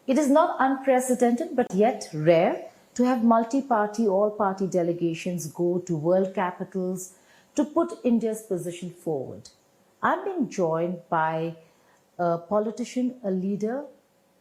It is not unprecedented, but yet rare to have multi-party, all-party delegations go to world capitals to put India's position forward. I'm being joined by a politician, a leader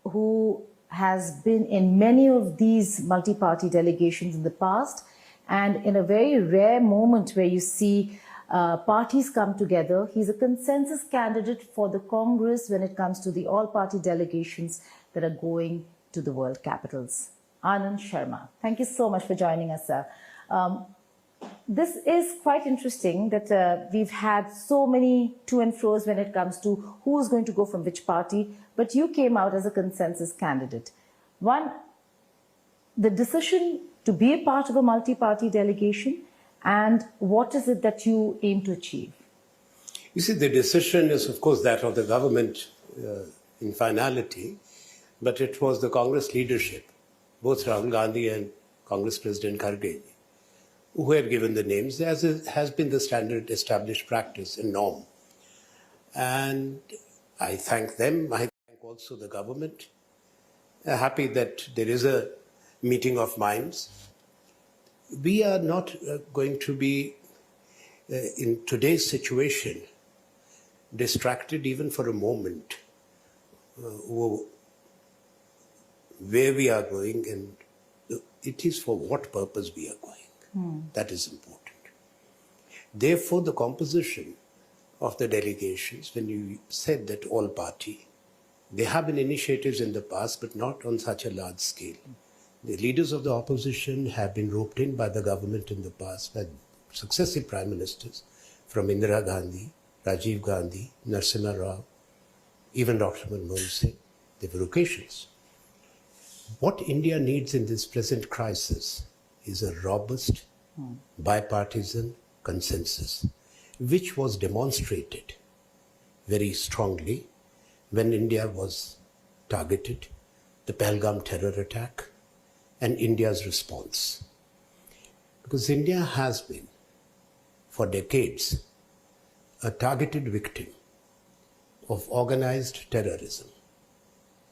who has been in many of these multi-party delegations in the past, and in a very rare moment where you see parties come together. He's a consensus candidate for the Congress when it comes to the all-party delegations that are going to the world capitals. Anand Sharma, thank you so much for joining us, sir. This is quite interesting that we've had so many to and fro's when it comes to who's going to go from which party, but you came out as a consensus candidate. One, the decision to be a part of a multi-party delegation, and what is it that you aim to achieve? You see, the decision is, of course, that of the government in finality, but it was the Congress leadership, both Rahul Gandhi and Congress President Kharge, who had given the names, as has been the standard established practice and norm. And I thank them. I thank also the government. I'm happy that there is a meeting of minds. We are not going to be, in today's situation, distracted even for a moment where we are going, and it is for what purpose we are going. That is important. Therefore, the composition of the delegations, when you said that all party, there have been initiatives in the past, but not on such a large scale. The leaders of the opposition have been roped in by the government in the past, by successive prime ministers, from Indira Gandhi, Rajiv Gandhi, Narasimha Rao, even Dr. Manmohan Singh. There were occasions. What India needs in this present crisis is a robust, bipartisan consensus, which was demonstrated very strongly when India was targeted, the Pahalgam terror attack, and India's response. Because India has been, for decades, a targeted victim of organized terrorism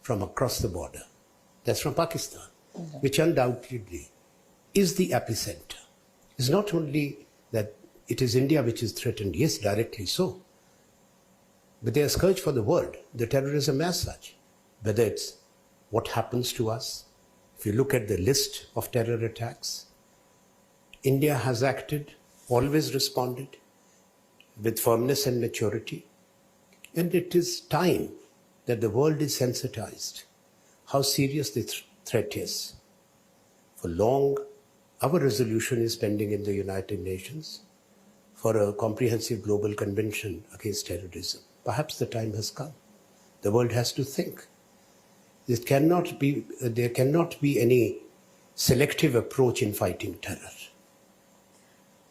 from across the border. That's from Pakistan, which undoubtedly is the epicenter. It's not only that it is India which is threatened, yes, directly so, but they are scourge for the world, the terrorism as such, whether it's what happens to us. If you look at the list of terror attacks, India has acted, always responded with firmness and maturity. And it is time that the world is sensitized how serious the threat is. For long, our resolution is pending in the United Nations for a comprehensive global convention against terrorism. Perhaps the time has come. The world has to think. There cannot be any selective approach in fighting terror.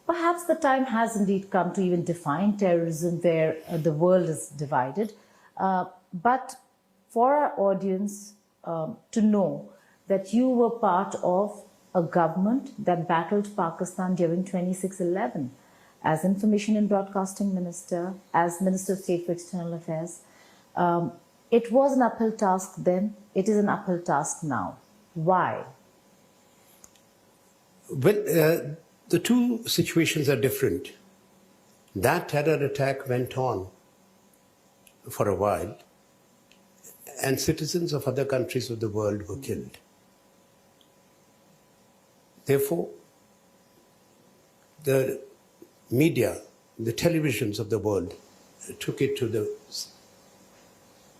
Perhaps the time has indeed come to even define terrorism where the world is divided. But for our audience to know that you were part of a government that battled Pakistan during 26/11 as Information and Broadcasting Minister, as Minister of State for External Affairs. It was an uphill task then, it is an uphill task now. Why? Well, the two situations are different. That terror attack went on for a while, and citizens of other countries of the world were killed. Therefore, the media, the televisions of the world took it to the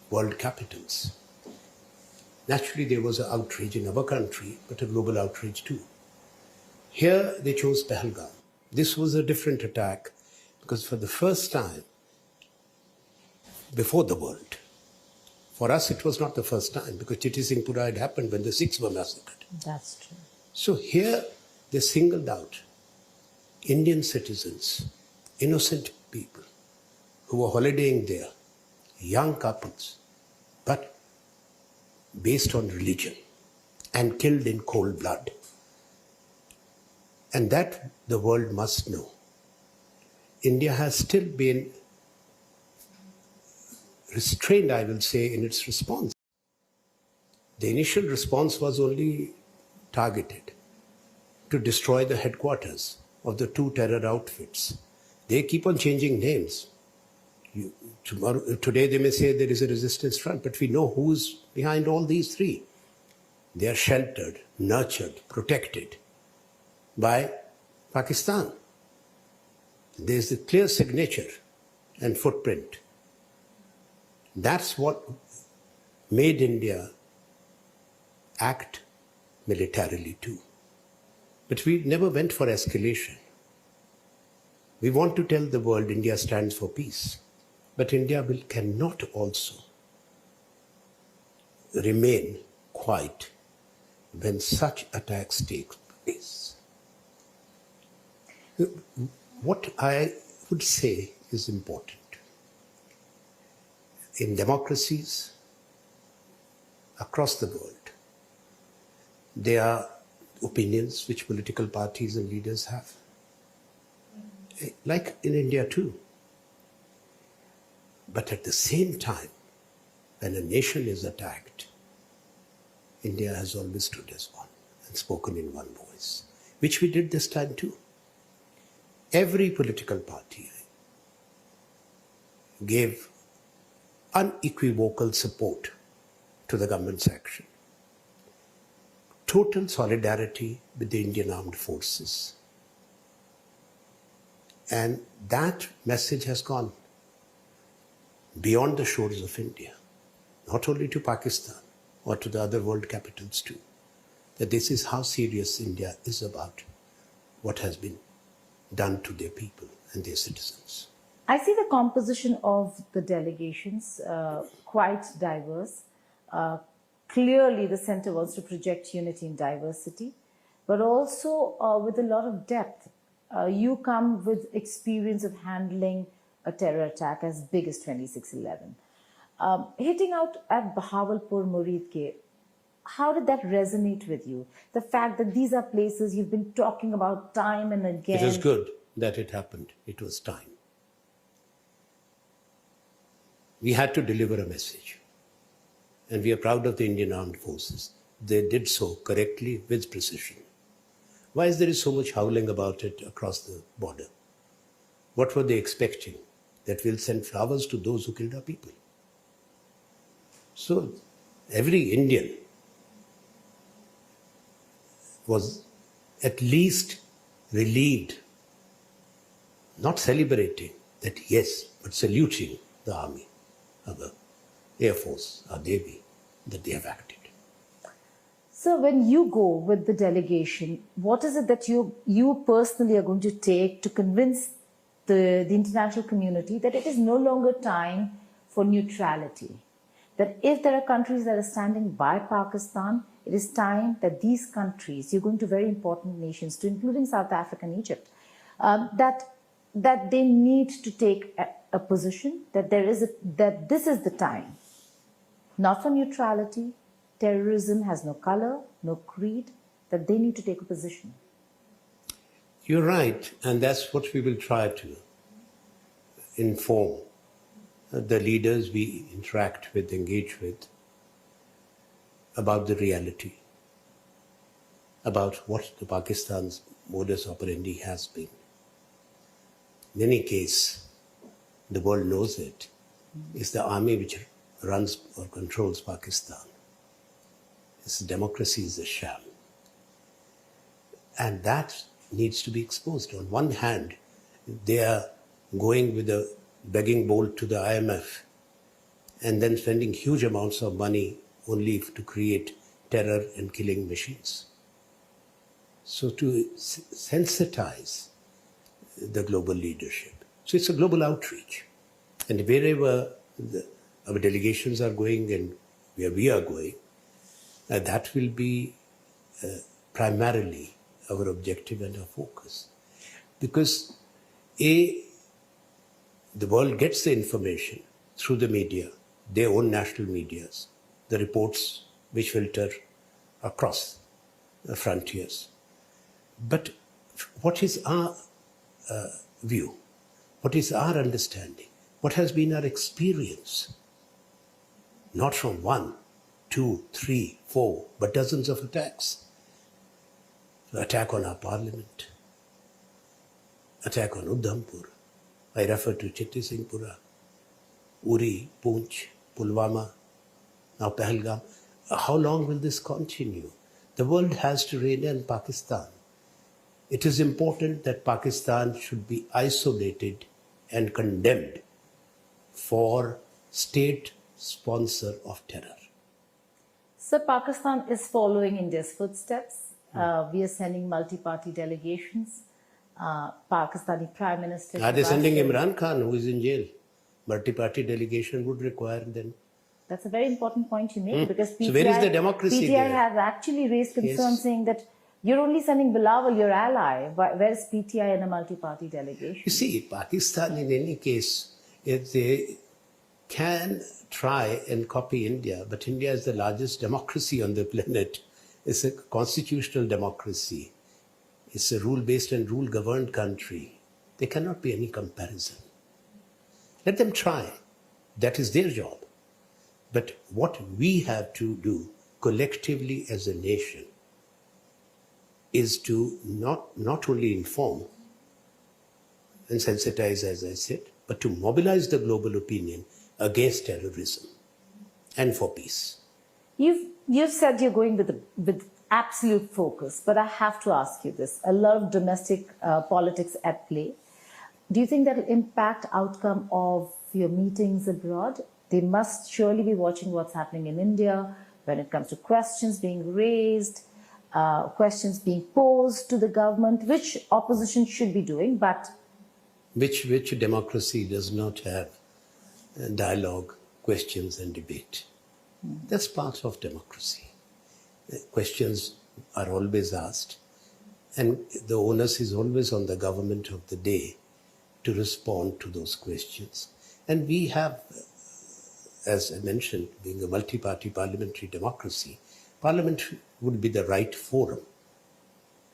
world capitals. Naturally, there was an outrage in our country, but a global outrage too. Here, they chose Pahalgam. This was a different attack because for the first time before the world, for us it was not the first time because Chitty Singhpura had happened when the Sikhs were massacred. That's true. So here, they singled out Indian citizens, innocent people who were holidaying there, young couples, but based on religion and killed in cold blood. And that the world must know. India has still been restrained, I will say, in its response. The initial response was only targeted to destroy the headquarters of the two terror outfits. They keep on changing names. Today they may say there is a resistance front, but we know who's behind all these three. They are sheltered, nurtured, protected by Pakistan. There is a clear signature and footprint. That's what made India act militarily too. But we never went for escalation. We want to tell the world India stands for peace. But India cannot also remain quiet when such attacks take place. What I would say is important. In democracies across the world, there are opinions which political parties and leaders have. Like in India too. But at the same time, when a nation is attacked, India has always stood as one and spoken in one voice, which we did this time too. Every political party gave unequivocal support to the government's action. Total solidarity with the Indian armed forces. And that message has gone beyond the shores of India, not only to Pakistan or to the other world capitals too, that this is how serious India is about what has been done to their people and their citizens. I see the composition of the delegations quite diverse. Clearly, the center wants to project unity in diversity, but also with a lot of depth. You come with experience of handling a terror attack as big as 26/11. Hitting out at Bahawalpur, Muridke, how did that resonate with you? The fact that these are places you've been talking about time and again. It was good that it happened. It was time. We had to deliver a message. And we are proud of the Indian Armed Forces. They did so correctly with precision. Why is there so much howling about it across the border? What were they expecting? That we'll send flowers to those who killed our people. So every Indian was at least relieved, not celebrating that yes, but saluting the army, our Air Force, our Navy, that they have acted. So when you go with the delegation, what is it that you personally are going to take to convince the international community that it is no longer time for neutrality? That if there are countries that are standing by Pakistan, it is time that these countries, you're going to very important nations, to including South Africa and Egypt, that they need to take a position, that this is the time, not for neutrality. Terrorism has no color, no creed, that they need to take a position. You're right, and that's what we will try to inform the leaders we interact with, engage with, about the reality, about what the Pakistan's modus operandi has been. In any case, the world knows it. It's the army which runs or controls Pakistan. Its democracy is a sham. And that needs to be exposed. On one hand, they are going with a begging bowl to the IMF and then spending huge amounts of money only to create terror and killing machines. So to sensitize the global leadership. So it's a global outreach. And wherever our delegations are going and where we are going, that will be primarily our objective and our focus. Because the world gets the information through the media, their own national medias, the reports which filter across the frontiers. But what is our view? What is our understanding? What has been our experience? Not from 1, 2, 3, foe, but dozens of attacks. Attack on our parliament, attack on Udhampur. I refer to Chitti Singhpura, Uri, Poonch, Pulwama, now Pahalgam. How long will this continue? The world has to rein in Pakistan. It is important that Pakistan should be isolated and condemned for state sponsor of terror. So Pakistan is following India's footsteps. We are sending multi-party delegations. Pakistani Prime Minister... Are they sending Imran Khan, who is in jail? Multi-party delegation would require them. That's a very important point you make, because PTI, So where is the democracy PTI there? have actually raised concerns saying that you're only sending Bilawal, your ally. Where's PTI in a multi-party delegation? You see, Pakistan in any case, if they can try and copy India, but India is the largest democracy on the planet. It's a constitutional democracy. It's a rule-based and rule-governed country. There cannot be any comparison. Let them try. That is their job. But what we have to do collectively as a nation is to not only inform and sensitize, as I said, but to mobilize the global opinion against terrorism and for peace. You've said you're going with absolute focus, but I have to ask you this. A lot of domestic politics at play. Do you think that will impact outcome of your meetings abroad? They must surely be watching what's happening in India when it comes to questions being raised, questions being posed to the government, which opposition should be doing, but... Which democracy does not have dialogue, questions and debate? That's part of democracy. Questions are always asked, and the onus is always on the government of the day to respond to those questions. And we have, as I mentioned, being a multi-party parliamentary democracy, Parliament would be the right forum.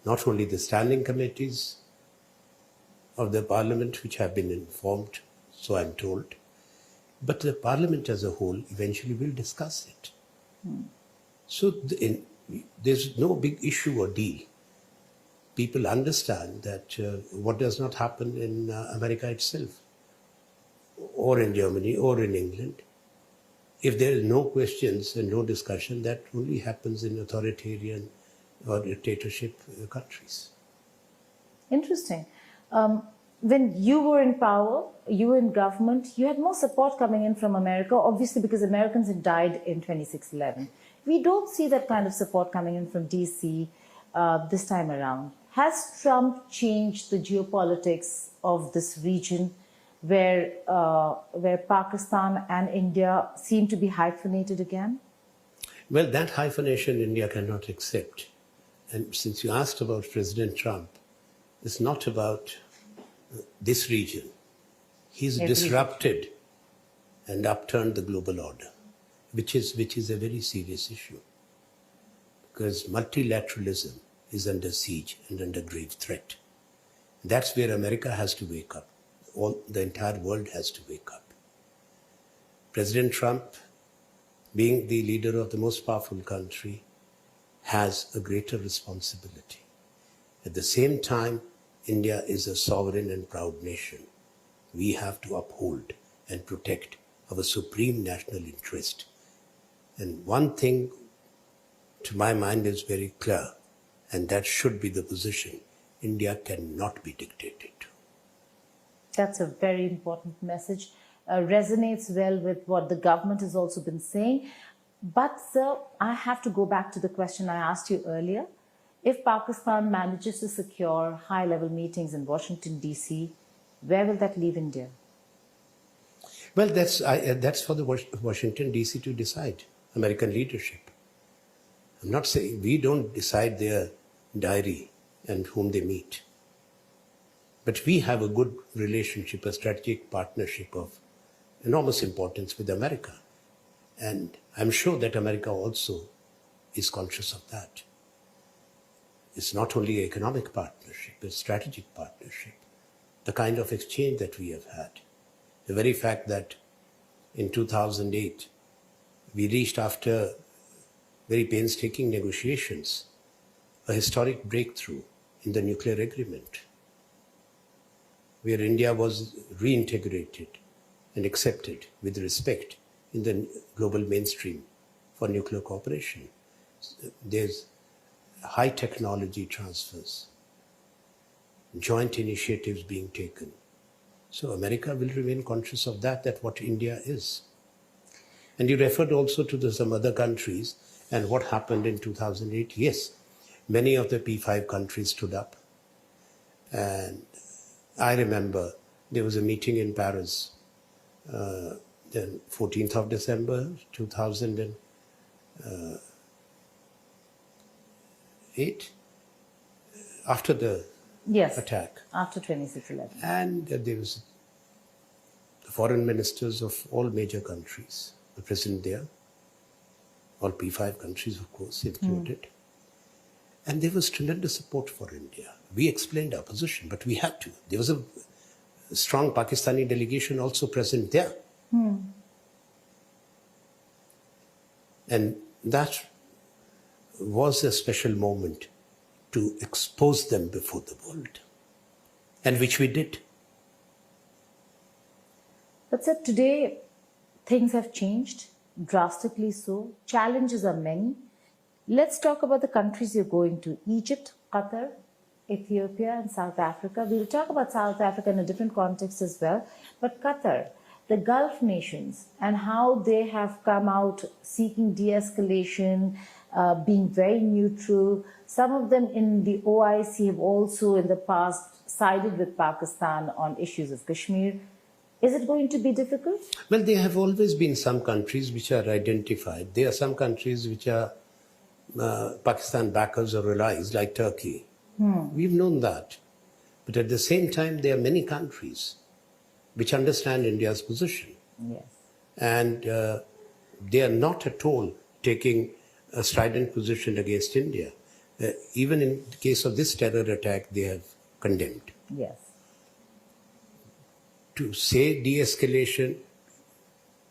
Not only the standing committees of the Parliament, which have been informed, so I'm told, but the Parliament as a whole eventually will discuss it. So there's no big issue or deal. People understand that what does not happen in America itself, or in Germany, or in England, if there is no questions and no discussion, that only happens in authoritarian or dictatorship countries. Interesting. When you were in power, you were in government, you had more support coming in from America, obviously because Americans had died in 26/11. We don't see that kind of support coming in from DC this time around. Has Trump changed the geopolitics of this region where Pakistan and India seem to be hyphenated again? Well, that hyphenation India cannot accept. And since you asked about President Trump, it's not about this region. He's disrupted and upturned the global order, which is a very serious issue. Because multilateralism is under siege and under grave threat. That's where America has to wake up. The entire world has to wake up. President Trump, being the leader of the most powerful country, has a greater responsibility. At the same time, India is a sovereign and proud nation. We have to uphold and protect our supreme national interest. And one thing to my mind is very clear, and that should be the position. India cannot be dictated to. That's a very important message. Resonates well with what the government has also been saying. But, sir, I have to go back to the question I asked you earlier. If Pakistan manages to secure high-level meetings in Washington, D.C., where will that leave India? Well, that's for the Washington, D.C. to decide, American leadership. I'm not saying we don't decide their diary and whom they meet. But we have a good relationship, a strategic partnership of enormous importance with America. And I'm sure that America also is conscious of that. It's not only an economic partnership, it's a strategic partnership. The kind of exchange that we have had. The very fact that in 2008, we reached after very painstaking negotiations, a historic breakthrough in the nuclear agreement, where India was reintegrated and accepted with respect in the global mainstream for nuclear cooperation. There's high technology transfers, joint initiatives being taken. So America will remain conscious of that what India is. And you referred also to some other countries and what happened in 2008. Yes, many of the P5 countries stood up. And I remember there was a meeting in Paris, the 14th of December, 2008, after the attack. After 26/11. And there was the foreign ministers of all major countries were present there, all P5 countries, of course, included. And there was tremendous support for India. We explained our position, but we had to. There was a strong Pakistani delegation also present there. And that was a special moment to expose them before the world, and which we did. But sir, today things have changed, drastically so. Challenges are many. Let's talk about the countries you're going to. Egypt, Qatar, Ethiopia and South Africa. We'll talk about South Africa in a different context as well. But Qatar, the Gulf nations, and how they have come out seeking de-escalation, being very neutral. Some of them in the OIC have also in the past sided with Pakistan on issues of Kashmir. Is it going to be difficult? Well, there have always been some countries which are identified. There are some countries which are Pakistan backers or allies, like Turkey. We've known that. But at the same time, there are many countries which understand India's position. Yes. And they are not at all taking a strident position against India. Even in the case of this terror attack, they have condemned. Yes. To say de-escalation,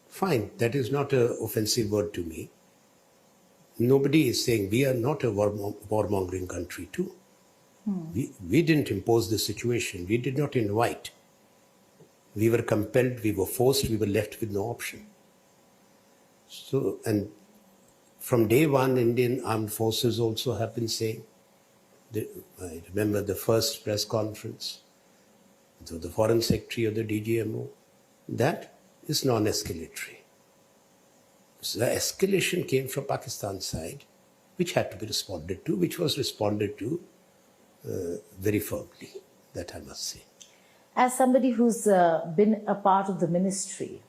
fine, that is not an offensive word to me. Nobody is saying we are not a warmongering country too. We didn't impose the situation. We did not invite. We were compelled, we were forced, we were left with no option. So, and from day one, Indian armed forces also have been saying, I remember the first press conference, so the foreign secretary of the DGMO, that is non-escalatory. So the escalation came from Pakistan's side, which had to be responded to, which was responded to very firmly, that I must say. As somebody who's been a part of the ministry,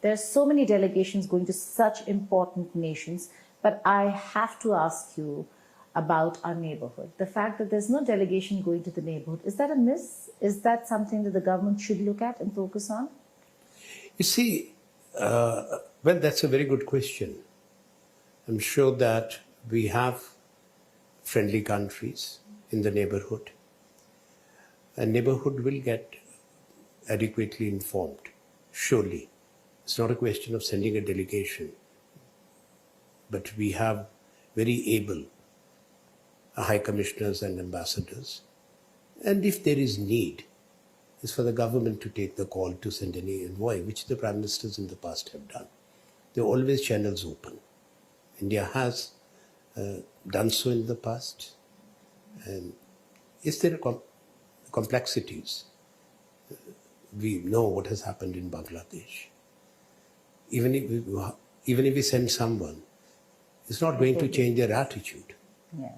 there are so many delegations going to such important nations, but I have to ask you about our neighborhood. The fact that there's no delegation going to the neighborhood, is that a miss? Is that something that the government should look at and focus on? You see, well, that's a very good question. I'm sure that we have friendly countries in the neighborhood. A neighborhood will get adequately informed, surely. It's not a question of sending a delegation, but we have very able high commissioners and ambassadors. And if there is need, it's for the government to take the call to send any envoy, which the prime ministers in the past have done. There are always channels open. India has done so in the past. And is there complexities? We know what has happened in Bangladesh. Even if we send someone, it's not going to change their attitude. Yes.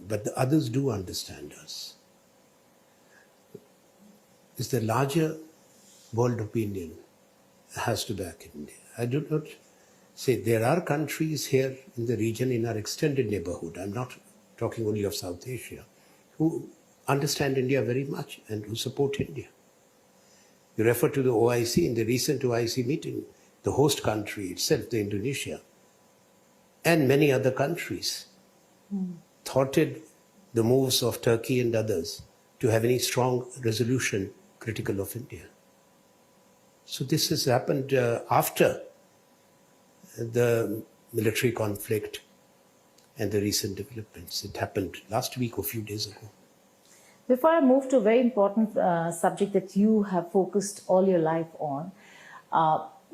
But the others do understand us. It's the larger world opinion has to back India. I do not say there are countries here in the region, in our extended neighborhood, I'm not talking only of South Asia, who understand India very much and who support India. You refer to the OIC. In the recent OIC meeting, the host country itself, the Indonesia, and many other countries thwarted the moves of Turkey and others to have any strong resolution critical of India. So this has happened after the military conflict and the recent developments. It happened last week or a few days ago. Before I move to a very important subject that you have focused all your life on,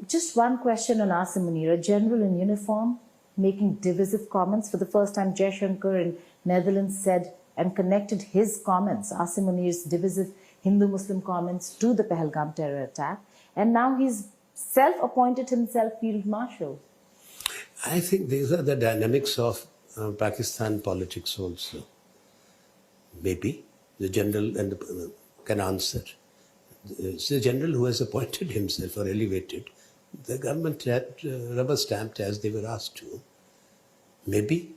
just one question on Asim Munir, a general in uniform making divisive comments. For the first time, Jay Shankar in Netherlands said and connected his comments, Asim Munir's divisive Hindu-Muslim comments, to the Pahalgam terror attack. And now he's self-appointed himself field marshal. I think these are the dynamics of Pakistan politics also. Maybe the general can answer. It's the general who has appointed himself or elevated. The government had rubber stamped as they were asked to. Maybe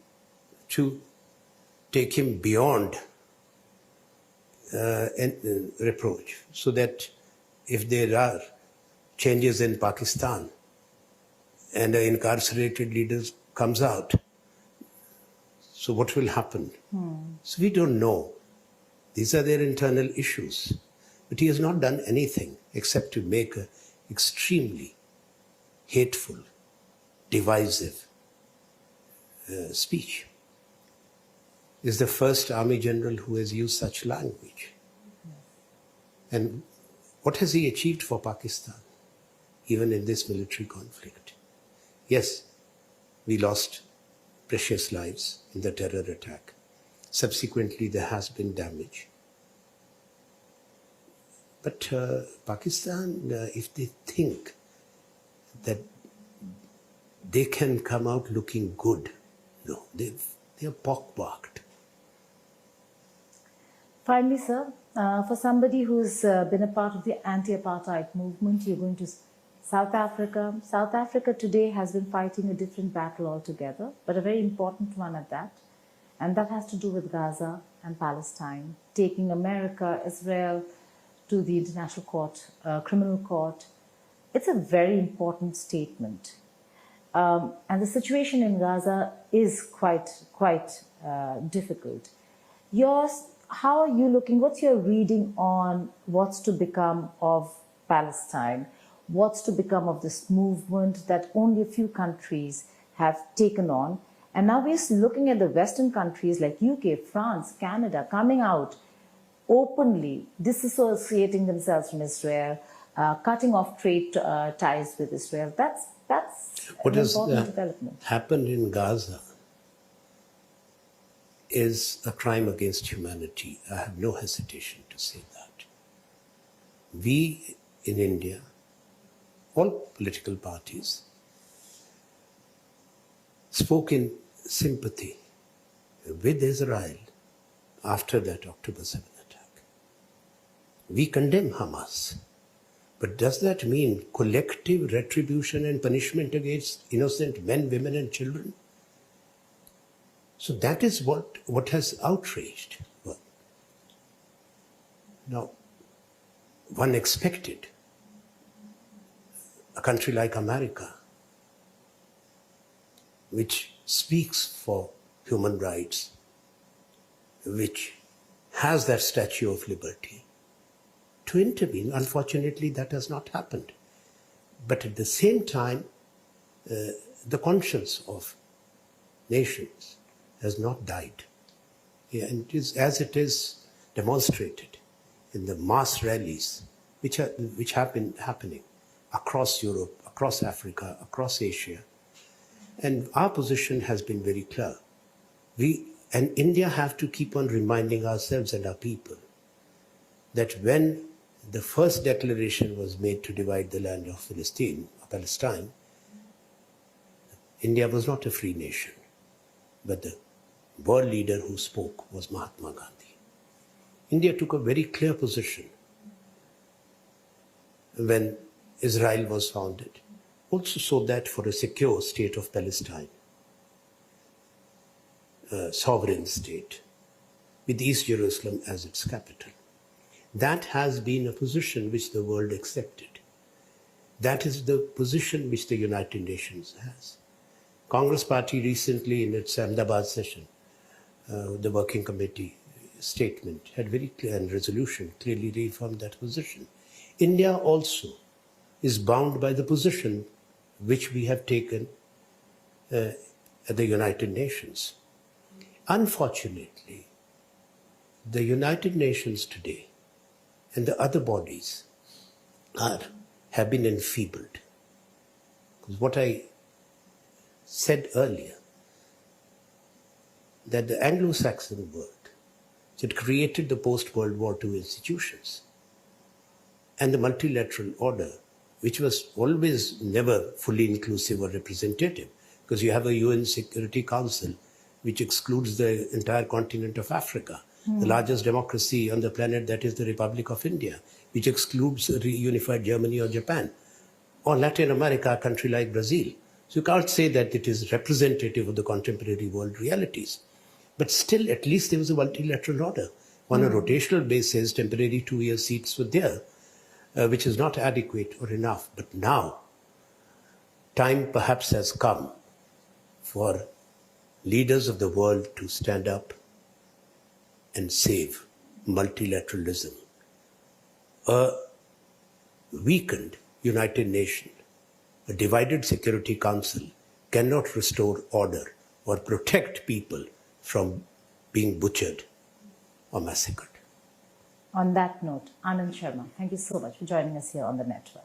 to take him beyond reproach, so that if there are changes in Pakistan and an incarcerated leader comes out, so what will happen? So we don't know. These are their internal issues. But he has not done anything except to make an extremely hateful, divisive speech. Is the first army general who has used such language. And what has he achieved for Pakistan, even in this military conflict? Yes, we lost precious lives in the terror attack. Subsequently, there has been damage. But Pakistan, if they think that they can come out looking good, no, they are pockmarked. Finally, sir, for somebody who's been a part of the anti-apartheid movement, you're going to South Africa. South Africa today has been fighting a different battle altogether, but a very important one at that. And that has to do with Gaza and Palestine, taking America, Israel to the International Court, Criminal Court. It's a very important statement. And the situation in Gaza is quite difficult. How are you looking? What's your reading on what's to become of Palestine? What's to become of this movement that only a few countries have taken on? And now we're looking at the Western countries like UK, France, Canada coming out openly, disassociating themselves from Israel, cutting off trade ties with Israel. That's what an important development. What has happened in Gaza is a crime against humanity. I have no hesitation to say that. We in India, all political parties, spoke in sympathy with Israel after that October 7 attack. We condemn Hamas. But does that mean collective retribution and punishment against innocent men, women and children? So that is what has outraged. Now, one expected a country like America, which speaks for human rights, which has that Statue of Liberty, to intervene. Unfortunately, that has not happened. But at the same time, the conscience of nations has not died. Yeah, and it is, as it is demonstrated in the mass rallies which have been happening across Europe, across Africa, across Asia. And our position has been very clear. We and India have to keep on reminding ourselves and our people that when the first declaration was made to divide the land of Palestine, India was not a free nation, but the world leader who spoke was Mahatma Gandhi. India took a very clear position when Israel was founded, also so that for a secure state of Palestine, a sovereign state, with East Jerusalem as its capital. That has been a position which the world accepted. That is the position which the United Nations has. Congress Party recently in its Ahmedabad session, the working committee statement had very clear, and resolution clearly reaffirmed that position. India also is bound by the position which we have taken at the United Nations. Unfortunately, the United Nations today and the other bodies have been enfeebled. Because what I said earlier, that the Anglo-Saxon world had created the post-World War II institutions and the multilateral order, which was always never fully inclusive or representative, because you have a UN Security Council which excludes the entire continent of Africa, the largest democracy on the planet, that is the Republic of India, which excludes a reunified Germany or Japan, or Latin America, a country like Brazil. So you can't say that it is representative of the contemporary world realities. But still, at least there was a multilateral order. On a rotational basis, temporary 2-year seats were there, which is not adequate or enough. But now, time perhaps has come for leaders of the world to stand up and save multilateralism. A weakened United Nations, a divided Security Council cannot restore order or protect people from being butchered or massacred. On that note, Anand Sharma, thank you so much for joining us here on the network.